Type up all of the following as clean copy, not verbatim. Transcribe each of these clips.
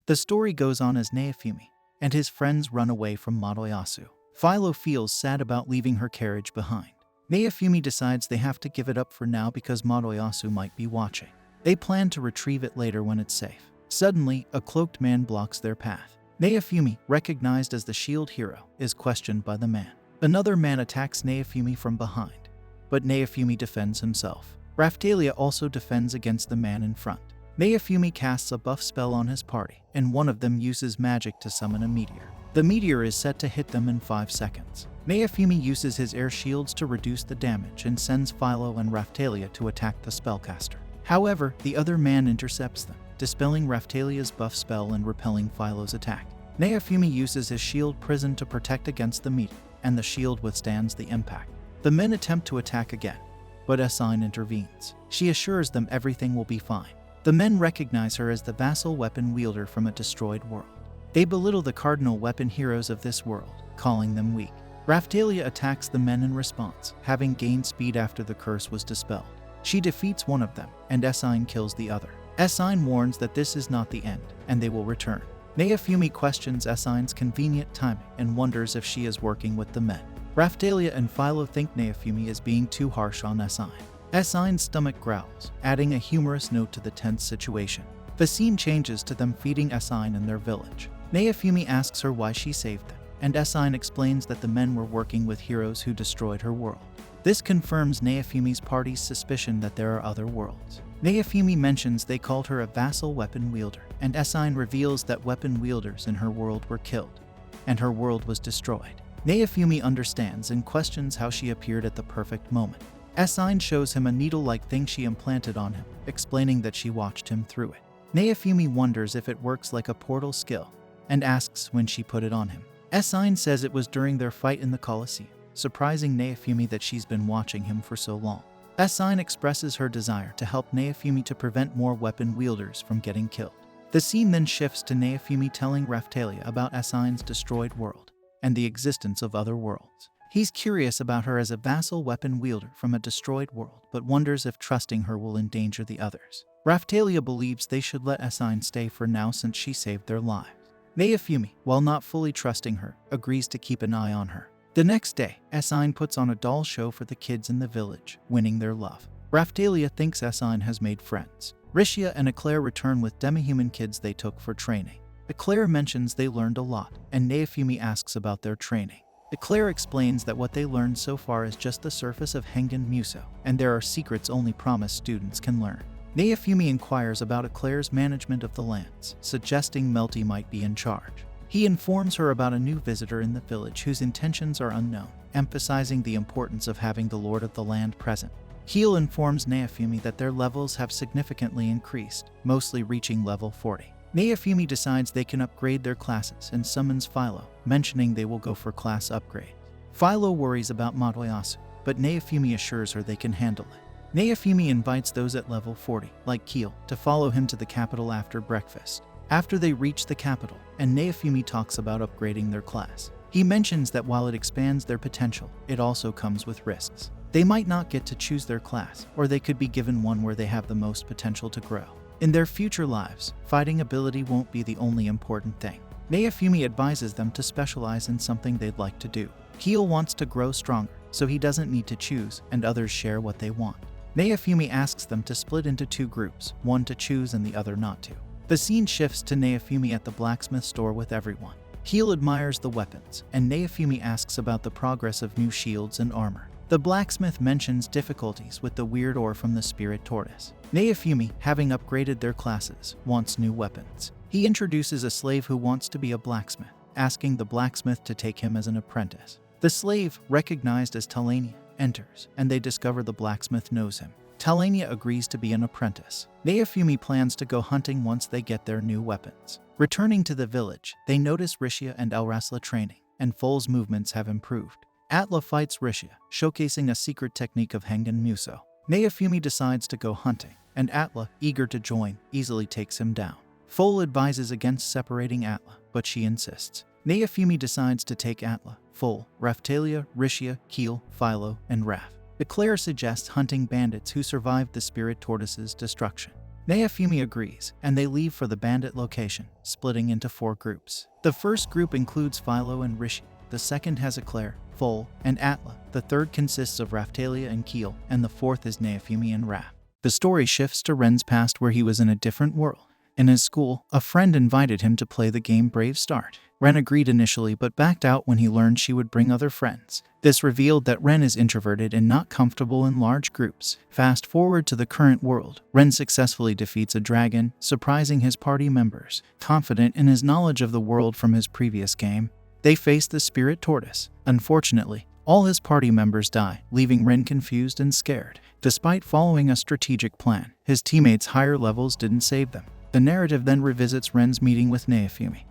The story goes on as Naofumi and his friends run away from Madoyasu. Philo feels sad about leaving her carriage behind. Naofumi decides they have to give it up for now because Madoyasu might be watching. They plan to retrieve it later when it's safe. Suddenly, a cloaked man blocks their path. Naofumi, recognized as the shield hero, is questioned by the man. Another man attacks Naofumi from behind, but Naofumi defends himself. Raphtalia also defends against the man in front. Naofumi casts a buff spell on his party, and one of them uses magic to summon a meteor. The meteor is set to hit them in 5 seconds. Naofumi uses his air shields to reduce the damage and sends Philo and Raphtalia to attack the spellcaster. However, the other man intercepts them, dispelling Raphtalia's buff spell and repelling Philo's attack. Naofumi uses his shield prison to protect against the meteor, and the shield withstands the impact. The men attempt to attack again, but Asine intervenes. She assures them everything will be fine. The men recognize her as the vassal weapon wielder from a destroyed world. They belittle the cardinal weapon heroes of this world, calling them weak. Raphtalia attacks the men in response, having gained speed after the curse was dispelled. She defeats one of them, and Asine kills the other. Asine warns that this is not the end, and they will return. Naofumi questions Asine's convenient timing and wonders if she is working with the men. Raphtalia and Philo think Naofumi is being too harsh on Asine. Asine's stomach growls, adding a humorous note to the tense situation. The scene changes to them feeding Asine in their village. Naofumi asks her why she saved them, and Asine explains that the men were working with heroes who destroyed her world. This confirms Naofumi's party's suspicion that there are other worlds. Naofumi mentions they called her a vassal weapon wielder, and Asine reveals that weapon wielders in her world were killed, and her world was destroyed. Naofumi understands and questions how she appeared at the perfect moment. Asine shows him a needle-like thing she implanted on him, explaining that she watched him through it. Naofumi wonders if it works like a portal skill, and asks when she put it on him. Asine says it was during their fight in the Colosseum, surprising Naofumi that she's been watching him for so long. Asine expresses her desire to help Naofumi to prevent more weapon wielders from getting killed. The scene then shifts to Naofumi telling Raphtalia about Asine's destroyed world and the existence of other worlds. He's curious about her as a vassal weapon wielder from a destroyed world, but wonders if trusting her will endanger the others. Raphtalia believes they should let Asine stay for now since she saved their lives. Naofumi, while not fully trusting her, agrees to keep an eye on her. The next day, Asine puts on a doll show for the kids in the village, winning their love. Raphtalia thinks Asine has made friends. Rishia and Eclair return with demi-human kids they took for training. Eclair mentions they learned a lot, and Naofumi asks about their training. Eclair explains that what they learned so far is just the surface of Hengen Muso, and there are secrets only promised students can learn. Naofumi inquires about Eclair's management of the lands, suggesting Malty might be in charge. He informs her about a new visitor in the village whose intentions are unknown, emphasizing the importance of having the Lord of the Land present. Heel informs Naofumi that their levels have significantly increased, mostly reaching level 40. Naofumi decides they can upgrade their classes and summons Philo, mentioning they will go for class upgrade. Philo worries about Madoyasu, but Naofumi assures her they can handle it. Naofumi invites those at level 40, like Keel, to follow him to the capital after breakfast. After they reach the capital, and Naofumi talks about upgrading their class. He mentions that while it expands their potential, it also comes with risks. They might not get to choose their class, or they could be given one where they have the most potential to grow. In their future lives, fighting ability won't be the only important thing. Naofumi advises them to specialize in something they'd like to do. Keel wants to grow stronger, so he doesn't need to choose, and others share what they want. Naofumi asks them to split into 2 groups, one to choose and the other not to. The scene shifts to Naofumi at the blacksmith store with everyone. Keel admires the weapons, and Naofumi asks about the progress of new shields and armor. The blacksmith mentions difficulties with the weird ore from the spirit tortoise. Naofumi, having upgraded their classes, wants new weapons. He introduces a slave who wants to be a blacksmith, asking the blacksmith to take him as an apprentice. The slave, recognized as Talania, enters, and they discover the blacksmith knows him. Talania agrees to be an apprentice. Naofumi plans to go hunting once they get their new weapons. Returning to the village, they notice Rishia and Elrasla training, and Foal's movements have improved. Atla fights Rishia, showcasing a secret technique of Hengen Muso. Naofumi decides to go hunting, and Atla, eager to join, easily takes him down. Foal advises against separating Atla, but she insists. Naofumi decides to take Atla, Foal, Raphtalia, Rishia, Keel, Philo, and Raph. Eclair suggests hunting bandits who survived the spirit tortoise's destruction. Naofumi agrees, and they leave for the bandit location, splitting into 4 groups. The first group includes Philo and Rishi. The second has Eclair, Fol, and Atla. The third consists of Raftalia and Keel, and the fourth is Naofumi and Raf. The story shifts to Ren's past, where he was in a different world. In his school, a friend invited him to play the game Brave Start. Ren agreed initially but backed out when he learned she would bring other friends. This revealed that Ren is introverted and not comfortable in large groups. Fast forward to the current world, Ren successfully defeats a dragon, surprising his party members. Confident in his knowledge of the world from his previous game, they face the spirit tortoise. Unfortunately, all his party members die, leaving Ren confused and scared. Despite following a strategic plan, his teammates' higher levels didn't save them. The narrative then revisits Ren's meeting with Naofumi,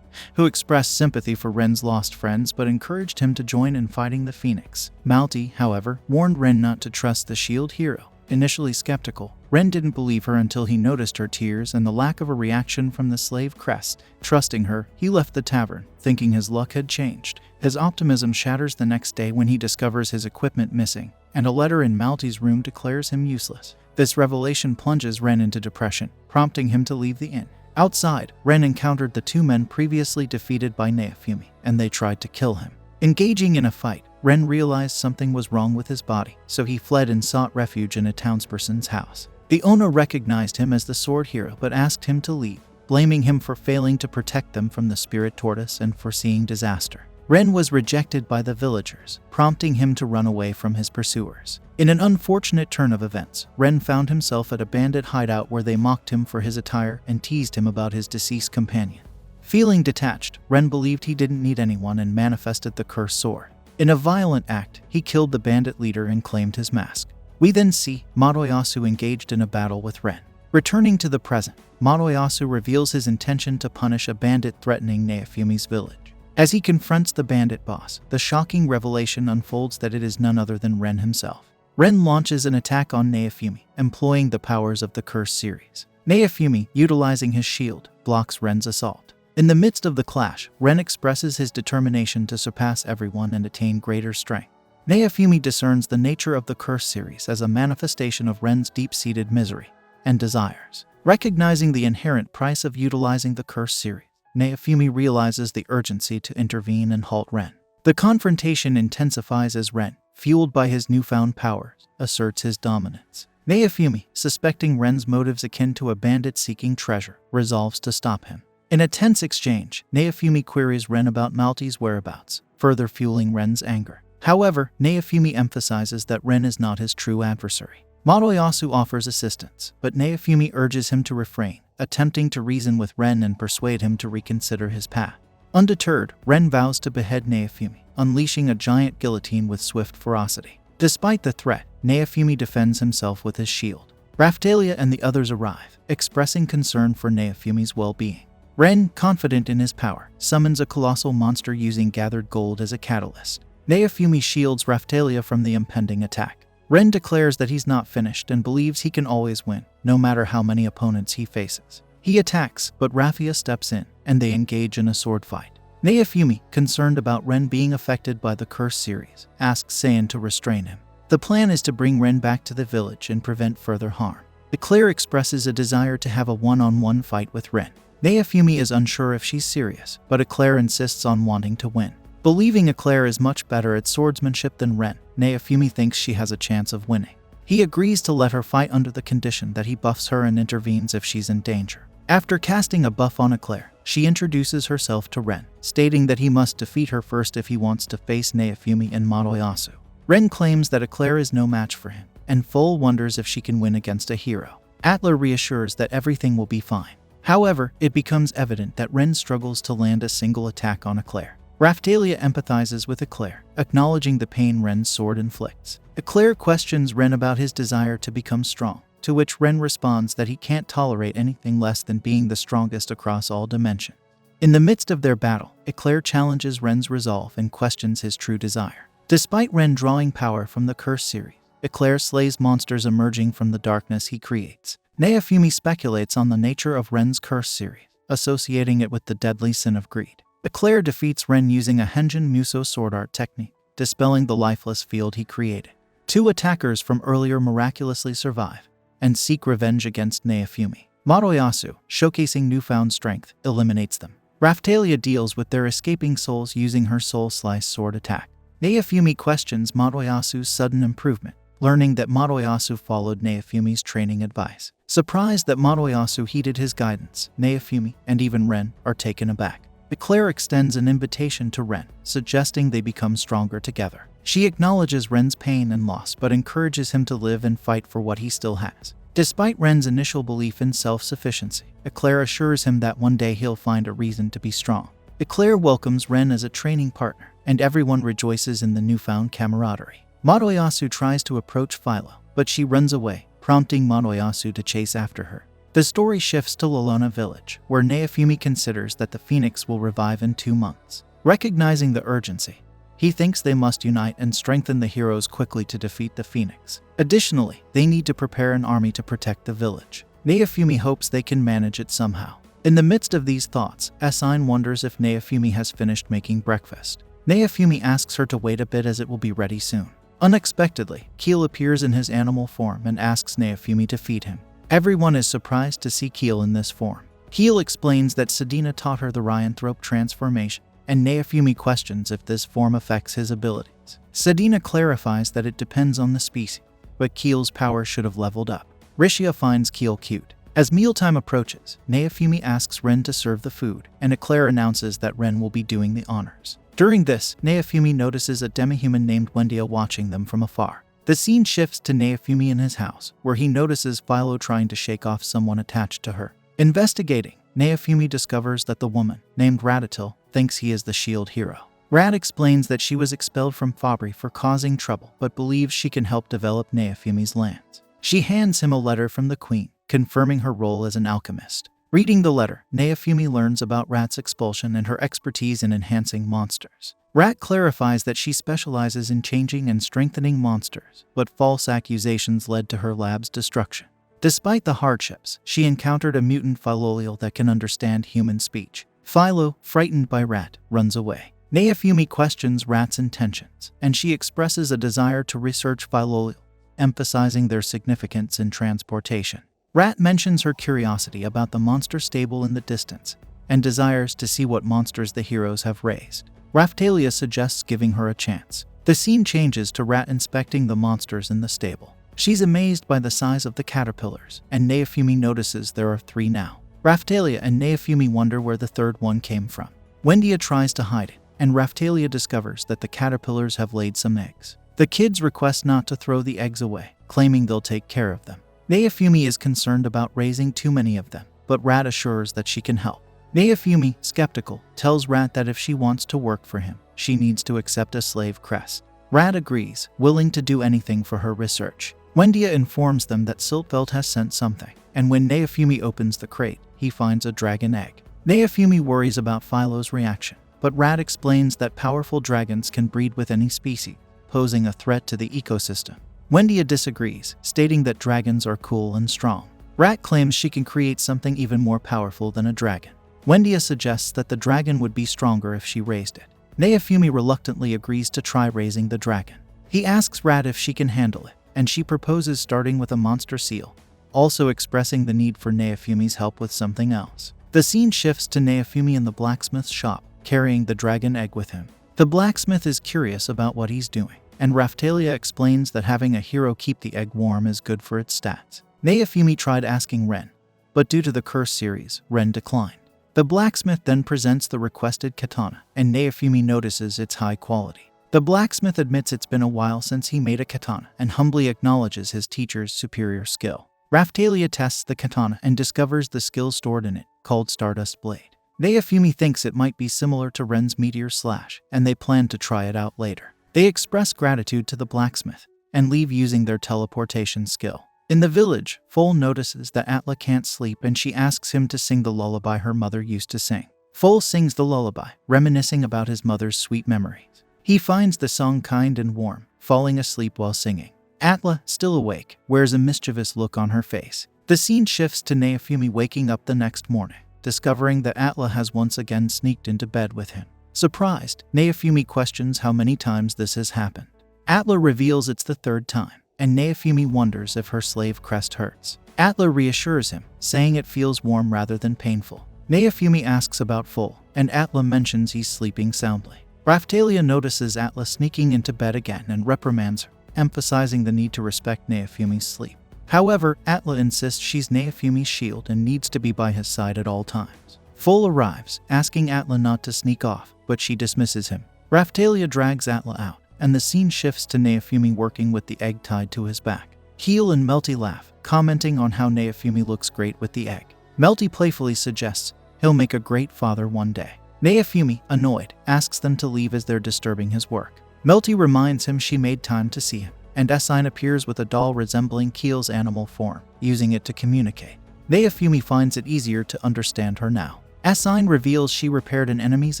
who expressed sympathy for Ren's lost friends but encouraged him to join in fighting the Phoenix. Malty, however, warned Ren not to trust the shield hero. Initially skeptical, Ren didn't believe her until he noticed her tears and the lack of a reaction from the slave Crest. Trusting her, he left the tavern, thinking his luck had changed. His optimism shatters the next day when he discovers his equipment missing, and a letter in Malty's room declares him useless. This revelation plunges Ren into depression, prompting him to leave the inn. Outside, Ren encountered the 2 men previously defeated by Naofumi, and they tried to kill him. Engaging in a fight, Ren realized something was wrong with his body, so he fled and sought refuge in a townsperson's house. The owner recognized him as the sword hero but asked him to leave, blaming him for failing to protect them from the spirit tortoise and foreseeing disaster. Ren was rejected by the villagers, prompting him to run away from his pursuers. In an unfortunate turn of events, Ren found himself at a bandit hideout where they mocked him for his attire and teased him about his deceased companion. Feeling detached, Ren believed he didn't need anyone and manifested the cursed sword. In a violent act, he killed the bandit leader and claimed his mask. We then see Madoyasu engaged in a battle with Ren. Returning to the present, Madoyasu reveals his intention to punish a bandit threatening Naofumi's village. As he confronts the bandit boss, the shocking revelation unfolds that it is none other than Ren himself. Ren launches an attack on Naofumi, employing the powers of the Curse series. Naofumi, utilizing his shield, blocks Ren's assault. In the midst of the clash, Ren expresses his determination to surpass everyone and attain greater strength. Naofumi discerns the nature of the Curse series as a manifestation of Ren's deep-seated misery and desires. Recognizing the inherent price of utilizing the Curse series, Naofumi realizes the urgency to intervene and halt Ren. The confrontation intensifies as Ren, fueled by his newfound powers, asserts his dominance. Naofumi, suspecting Ren's motives akin to a bandit seeking treasure, resolves to stop him. In a tense exchange, Naofumi queries Ren about Malty's whereabouts, further fueling Ren's anger. However, Naofumi emphasizes that Ren is not his true adversary. Madoyasu offers assistance, but Naofumi urges him to refrain, attempting to reason with Ren and persuade him to reconsider his path. Undeterred, Ren vows to behead Naofumi, unleashing a giant guillotine with swift ferocity. Despite the threat, Naofumi defends himself with his shield. Raftalia and the others arrive, expressing concern for Naofumi's well-being. Ren, confident in his power, summons a colossal monster using gathered gold as a catalyst. Naofumi shields Raftalia from the impending attack. Ren declares that he's not finished and believes he can always win, no matter how many opponents he faces. He attacks, but Rafia steps in, and they engage in a sword fight. Naofumi, concerned about Ren being affected by the Curse series, asks Saiyan to restrain him. The plan is to bring Ren back to the village and prevent further harm. Eclair expresses a desire to have a one-on-one fight with Ren. Naofumi is unsure if she's serious, but Eclair insists on wanting to win. Believing Eclair is much better at swordsmanship than Ren, Naofumi thinks she has a chance of winning. He agrees to let her fight under the condition that he buffs her and intervenes if she's in danger. After casting a buff on Eclair, she introduces herself to Ren, stating that he must defeat her first if he wants to face Naofumi and Madoyasu. Ren claims that Eclair is no match for him, and Fol wonders if she can win against a hero. Atla reassures that everything will be fine. However, it becomes evident that Ren struggles to land a single attack on Eclair. Raftalia empathizes with Eclair, acknowledging the pain Ren's sword inflicts. Eclair questions Ren about his desire to become strong, to which Ren responds that he can't tolerate anything less than being the strongest across all dimensions. In the midst of their battle, Eclair challenges Ren's resolve and questions his true desire. Despite Ren drawing power from the Curse series, Eclair slays monsters emerging from the darkness he creates. Naofumi speculates on the nature of Ren's Curse series, associating it with the deadly sin of greed. Eclair defeats Ren using a Henjin Muso sword art technique, dispelling the lifeless field he created. 2 attackers from earlier miraculously survive. and seek revenge against Naofumi. Madoyasu, showcasing newfound strength, eliminates them. Raphtalia deals with their escaping souls using her soul slice sword attack. Naofumi questions Madoyasu's sudden improvement, learning that Madoyasu followed Naofumi's training advice. Surprised that Madoyasu heeded his guidance, Naofumi and even Ren are taken aback. Eclair extends an invitation to Ren, suggesting they become stronger together. She acknowledges Ren's pain and loss but encourages him to live and fight for what he still has. Despite Ren's initial belief in self-sufficiency, Eclair assures him that one day he'll find a reason to be strong. Eclair welcomes Ren as a training partner, and everyone rejoices in the newfound camaraderie. Madoyasu tries to approach Philo, but she runs away, prompting Madoyasu to chase after her. The story shifts to Lalona Village, where Naofumi considers that the phoenix will revive in 2 months. Recognizing the urgency, he thinks they must unite and strengthen the heroes quickly to defeat the phoenix. Additionally, they need to prepare an army to protect the village. Naofumi hopes they can manage it somehow. In the midst of these thoughts, Asine wonders if Naofumi has finished making breakfast. Naofumi asks her to wait a bit as it will be ready soon. Unexpectedly, Keel appears in his animal form and asks Naofumi to feed him. Everyone is surprised to see Keel in this form. Keel explains that Sedina taught her the Ryanthrope transformation, and Naofumi questions if this form affects his abilities. Sedina clarifies that it depends on the species, but Keel's power should have leveled up. Rishia finds Keel cute. As mealtime approaches, Naofumi asks Ren to serve the food, and Eclair announces that Ren will be doing the honors. During this, Naofumi notices a demihuman named Wendia watching them from afar. The scene shifts to Naofumi in his house, where he notices Philo trying to shake off someone attached to her. Investigating, Naofumi discovers that the woman, named Ratatil, thinks he is the shield hero. Rat explains that she was expelled from Fabri for causing trouble, but believes she can help develop Naofumi's lands. She hands him a letter from the queen, confirming her role as an alchemist. Reading the letter, Naofumi learns about Rat's expulsion and her expertise in enhancing monsters. Rat clarifies that she specializes in changing and strengthening monsters, but false accusations led to her lab's destruction. Despite the hardships, she encountered a mutant Philolial that can understand human speech. Philo, frightened by Rat, runs away. Naofumi questions Rat's intentions, and she expresses a desire to research Philolial, emphasizing their significance in transportation. Rat mentions her curiosity about the monster stable in the distance, and desires to see what monsters the heroes have raised. Raphtalia suggests giving her a chance. The scene changes to Rat inspecting the monsters in the stable. She's amazed by the size of the caterpillars, and Naofumi notices there are 3 now. Raphtalia and Naofumi wonder where the third one came from. Wendia tries to hide it, and Raphtalia discovers that the caterpillars have laid some eggs. The kids request not to throw the eggs away, claiming they'll take care of them. Naofumi is concerned about raising too many of them, but Rat assures that she can help. Naofumi, skeptical, tells Rat that if she wants to work for him, she needs to accept a slave crest. Rat agrees, willing to do anything for her research. Wendia informs them that Siltveld has sent something, and when Naofumi opens the crate, he finds a dragon egg. Naofumi worries about Philo's reaction, but Rat explains that powerful dragons can breed with any species, posing a threat to the ecosystem. Wendia disagrees, stating that dragons are cool and strong. Rat claims she can create something even more powerful than a dragon. Wendia suggests that the dragon would be stronger if she raised it. Naofumi reluctantly agrees to try raising the dragon. He asks Rat if she can handle it, and she proposes starting with a monster seal, also expressing the need for Naofumi's help with something else. The scene shifts to Naofumi in the blacksmith's shop, carrying the dragon egg with him. The blacksmith is curious about what he's doing, and Raphtalia explains that having a hero keep the egg warm is good for its stats. Naofumi tried asking Ren, but due to the curse series, Ren declined. The blacksmith then presents the requested katana, and Naofumi notices its high quality. The blacksmith admits it's been a while since he made a katana and humbly acknowledges his teacher's superior skill. Raphtalia tests the katana and discovers the skill stored in it, called Stardust Blade. Naofumi thinks it might be similar to Ren's Meteor Slash, and they plan to try it out later. They express gratitude to the blacksmith and leave using their teleportation skill. In the village, Foal notices that Atla can't sleep and she asks him to sing the lullaby her mother used to sing. Foal sings the lullaby, reminiscing about his mother's sweet memories. He finds the song kind and warm, falling asleep while singing. Atla, still awake, wears a mischievous look on her face. The scene shifts to Naofumi waking up the next morning, discovering that Atla has once again sneaked into bed with him. Surprised, Naofumi questions how many times this has happened. Atla reveals it's the 3rd time. and Naofumi wonders if her slave crest hurts. Atla reassures him, saying it feels warm rather than painful. Naofumi asks about Full, and Atla mentions he's sleeping soundly. Raphtalia notices Atla sneaking into bed again and reprimands her, emphasizing the need to respect Naofumi's sleep. However, Atla insists she's Naofumi's shield and needs to be by his side at all times. Full arrives, asking Atla not to sneak off, but she dismisses him. Raphtalia drags Atla out, and the scene shifts to Naofumi working with the egg tied to his back. Heel and Melty laugh, commenting on how Naofumi looks great with the egg. Melty playfully suggests he'll make a great father one day. Naofumi, annoyed, asks them to leave as they're disturbing his work. Melty reminds him she made time to see him, and Asine appears with a doll resembling Keel's animal form, using it to communicate. Naofumi finds it easier to understand her now. Asine reveals she repaired an enemy's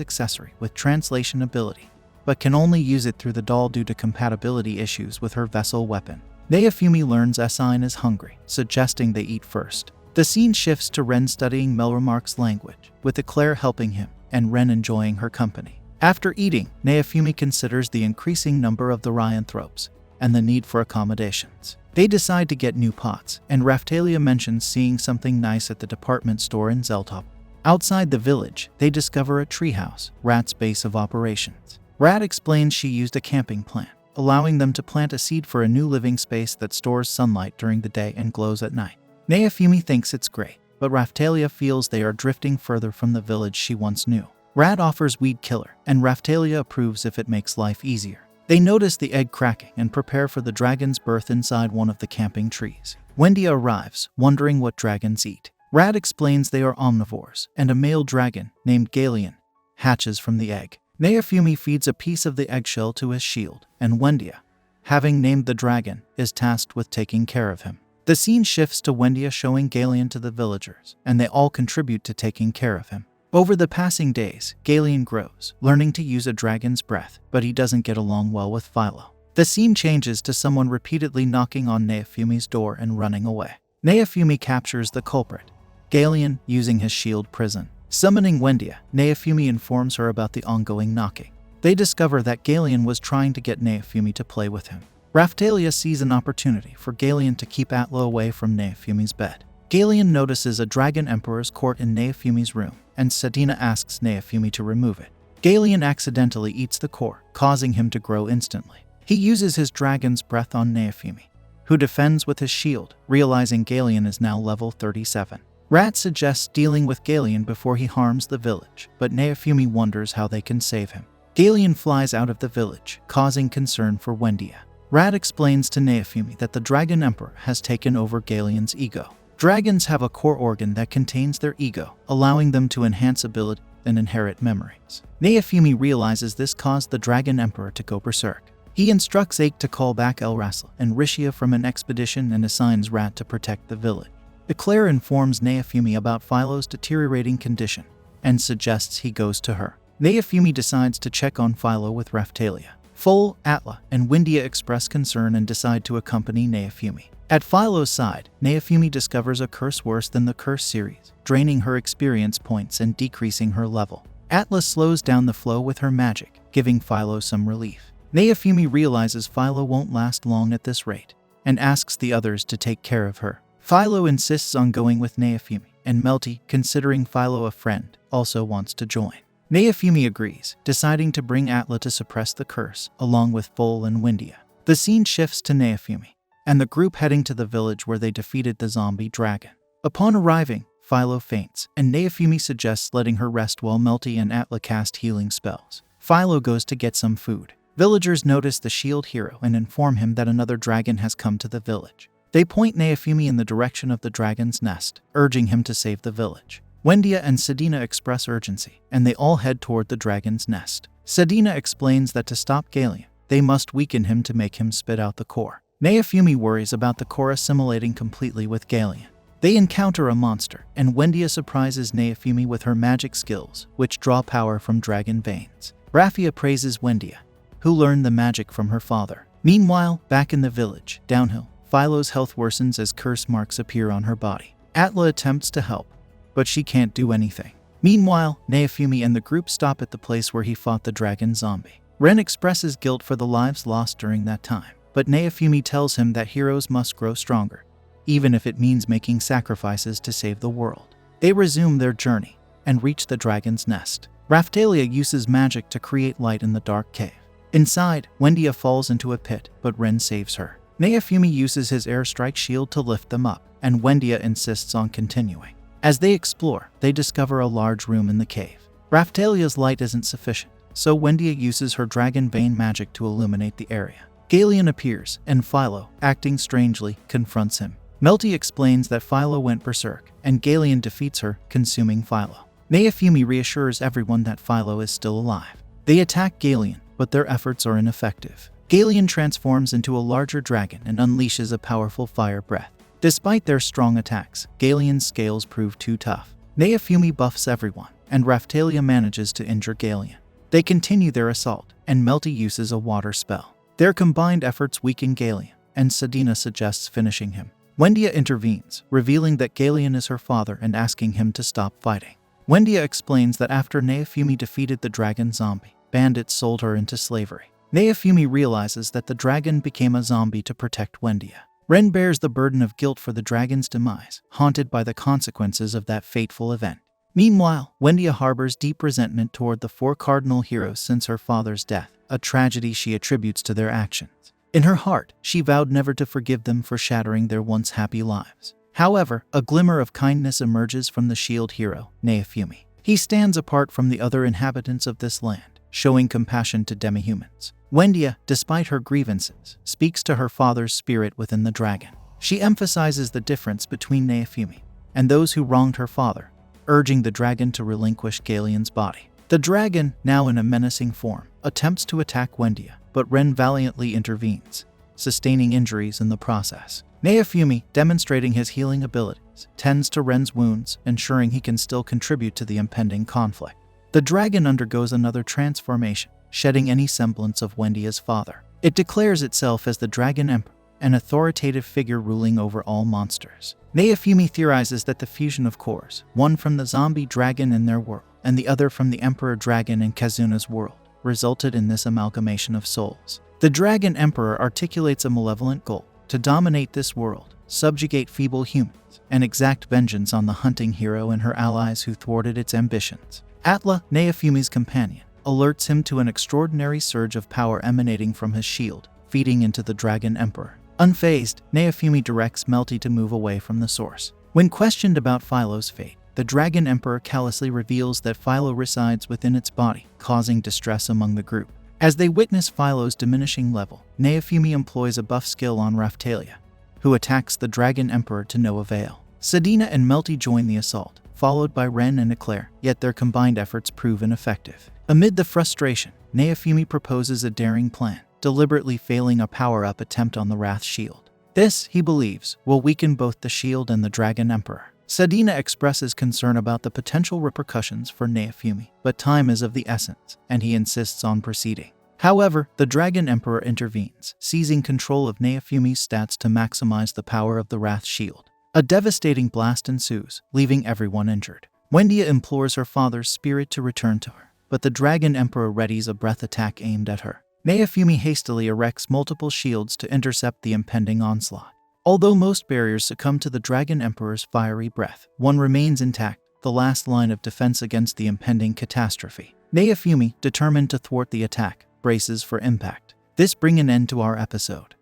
accessory with translation ability, but can only use it through the doll due to compatibility issues with her vessel weapon. Naofumi learns Asine is hungry, suggesting they eat first. The scene shifts to Ren studying Melromarc's language, with Eclair helping him, and Ren enjoying her company. After eating, Naofumi considers the increasing number of the Ryanthropes, and the need for accommodations. They decide to get new pots, and Raphtalia mentions seeing something nice at the department store in Zeltop. Outside the village, they discover a treehouse, Rat's base of operations. Rat explains she used a camping plant, allowing them to plant a seed for a new living space that stores sunlight during the day and glows at night. Naofumi thinks it's great, but Raphtalia feels they are drifting further from the village she once knew. Rat offers Weed Killer, and Raphtalia approves if it makes life easier. They notice the egg cracking and prepare for the dragon's birth inside one of the camping trees. Wendy arrives, wondering what dragons eat. Rat explains they are omnivores, and a male dragon, named Galeon, hatches from the egg. Naofumi feeds a piece of the eggshell to his shield, and Wendia, having named the dragon, is tasked with taking care of him. The scene shifts to Wendia showing Galeon to the villagers, and they all contribute to taking care of him. Over the passing days, Galeon grows, learning to use a dragon's breath, but he doesn't get along well with Philo. The scene changes to someone repeatedly knocking on Naofumi's door and running away. Naofumi captures the culprit, Galeon, using his shield prison. Summoning Wendia, Naofumi informs her about the ongoing knocking. They discover that Galeon was trying to get Naofumi to play with him. Raphtalia sees an opportunity for Galeon to keep Atla away from Naofumi's bed. Galeon notices a dragon emperor's court in Naofumi's room, and Sedina asks Naofumi to remove it. Galeon accidentally eats the core, causing him to grow instantly. He uses his dragon's breath on Naofumi, who defends with his shield, realizing Galeon is now level 37. Rat suggests dealing with Galeon before he harms the village, but Naofumi wonders how they can save him. Galeon flies out of the village, causing concern for Wendia. Rat explains to Naofumi that the Dragon Emperor has taken over Galeon's ego. Dragons have a core organ that contains their ego, allowing them to enhance ability and inherit memories. Naofumi realizes this caused the Dragon Emperor to go berserk. He instructs Ake to call back Elrasl and Rishia from an expedition and assigns Rat to protect the village. Eclair informs Naofumi about Philo's deteriorating condition and suggests he goes to her. Naofumi decides to check on Philo with Raphtalia. Full, Atla, and Wendia express concern and decide to accompany Naofumi. At Philo's side, Naofumi discovers a curse worse than the curse series, draining her experience points and decreasing her level. Atla slows down the flow with her magic, giving Philo some relief. Naofumi realizes Philo won't last long at this rate, and asks the others to take care of her. Philo insists on going with Naofumi, and Melty, considering Philo a friend, also wants to join. Naofumi agrees, deciding to bring Atla to suppress the curse, along with Full and Wendia. The scene shifts to Naofumi, and the group heading to the village where they defeated the zombie dragon. Upon arriving, Philo faints, and Naofumi suggests letting her rest while Melty and Atla cast healing spells. Philo goes to get some food. Villagers notice the shield hero and inform him that another dragon has come to the village. They point Naofumi in the direction of the dragon's nest, urging him to save the village. Wendia and Sedina express urgency, and they all head toward the dragon's nest. Sedina explains that to stop Galeon, they must weaken him to make him spit out the core. Naofumi worries about the core assimilating completely with Galeon. They encounter a monster, and Wendia surprises Naofumi with her magic skills, which draw power from dragon veins. Raphia praises Wendia, who learned the magic from her father. Meanwhile, back in the village, downhill, Philo's health worsens as curse marks appear on her body. Atla attempts to help, but she can't do anything. Meanwhile, Naofumi and the group stop at the place where he fought the dragon zombie. Ren expresses guilt for the lives lost during that time. but Naofumi tells him that heroes must grow stronger, even if it means making sacrifices to save the world. They resume their journey and reach the dragon's nest. Raphtalia uses magic to create light in the dark cave. Inside, Wendia falls into a pit, but Ren saves her. Naofumi uses his airstrike shield to lift them up, and Wendia insists on continuing. As they explore, they discover a large room in the cave. Raphtalia's light isn't sufficient, so Wendia uses her dragon vein magic to illuminate the area. Galeon appears, and Philo, acting strangely, confronts him. Malty explains that Philo went berserk, and Galeon defeats her, consuming Philo. Naofumi reassures everyone that Philo is still alive. They attack Galeon, but their efforts are ineffective. Galeon transforms into a larger dragon and unleashes a powerful fire breath. Despite their strong attacks, Galeon's scales prove too tough. Naofumi buffs everyone, and Raphtalia manages to injure Galeon. They continue their assault, and Malty uses a water spell. Their combined efforts weaken Galeon, and Sedina suggests finishing him. Wendia intervenes, revealing that Galeon is her father and asking him to stop fighting. Wendia explains that after Naofumi defeated the dragon zombie, bandits sold her into slavery. Naofumi realizes that the dragon became a zombie to protect Wendia. Ren bears the burden of guilt for the dragon's demise, haunted by the consequences of that fateful event. Meanwhile, Wendia harbors deep resentment toward the four cardinal heroes since her father's death, a tragedy she attributes to their actions. In her heart, she vowed never to forgive them for shattering their once happy lives. However, a glimmer of kindness emerges from the shield hero, Naofumi. He stands apart from the other inhabitants of this land, showing compassion to demihumans. Wendia, despite her grievances, speaks to her father's spirit within the dragon. She emphasizes the difference between Naofumi and those who wronged her father, urging the dragon to relinquish Galeon's body. The dragon, now in a menacing form, attempts to attack Wendia, but Ren valiantly intervenes, sustaining injuries in the process. Naofumi, demonstrating his healing abilities, tends to Ren's wounds, ensuring he can still contribute to the impending conflict. The dragon undergoes another transformation, shedding any semblance of Wendia's father. It declares itself as the Dragon Emperor, an authoritative figure ruling over all monsters. Naofumi theorizes that the fusion of cores, one from the zombie dragon in their world, and the other from the Emperor Dragon in Kazuna's world, resulted in this amalgamation of souls. The Dragon Emperor articulates a malevolent goal: to dominate this world, subjugate feeble humans, and exact vengeance on the hunting hero and her allies who thwarted its ambitions. Atla, Naofumi's companion, alerts him to an extraordinary surge of power emanating from his shield, feeding into the Dragon Emperor. Unfazed, Naofumi directs Malty to move away from the source. When questioned about Philo's fate, the Dragon Emperor callously reveals that Philo resides within its body, causing distress among the group. As they witness Philo's diminishing level, Naofumi employs a buff skill on Raphtalia, who attacks the Dragon Emperor to no avail. Sedina and Malty join the assault, followed by Ren and Eclair, yet their combined efforts prove ineffective. Amid the frustration, Naofumi proposes a daring plan, deliberately failing a power-up attempt on the Wrath Shield. This, he believes, will weaken both the shield and the Dragon Emperor. Sedina expresses concern about the potential repercussions for Naofumi, but time is of the essence, and he insists on proceeding. However, the Dragon Emperor intervenes, seizing control of Naofumi's stats to maximize the power of the Wrath Shield. A devastating blast ensues, leaving everyone injured. Wendia implores her father's spirit to return to her, but the Dragon Emperor readies a breath attack aimed at her. Naofumi hastily erects multiple shields to intercept the impending onslaught. Although most barriers succumb to the Dragon Emperor's fiery breath, one remains intact, the last line of defense against the impending catastrophe. Naofumi, determined to thwart the attack, braces for impact. This brings an end to our episode.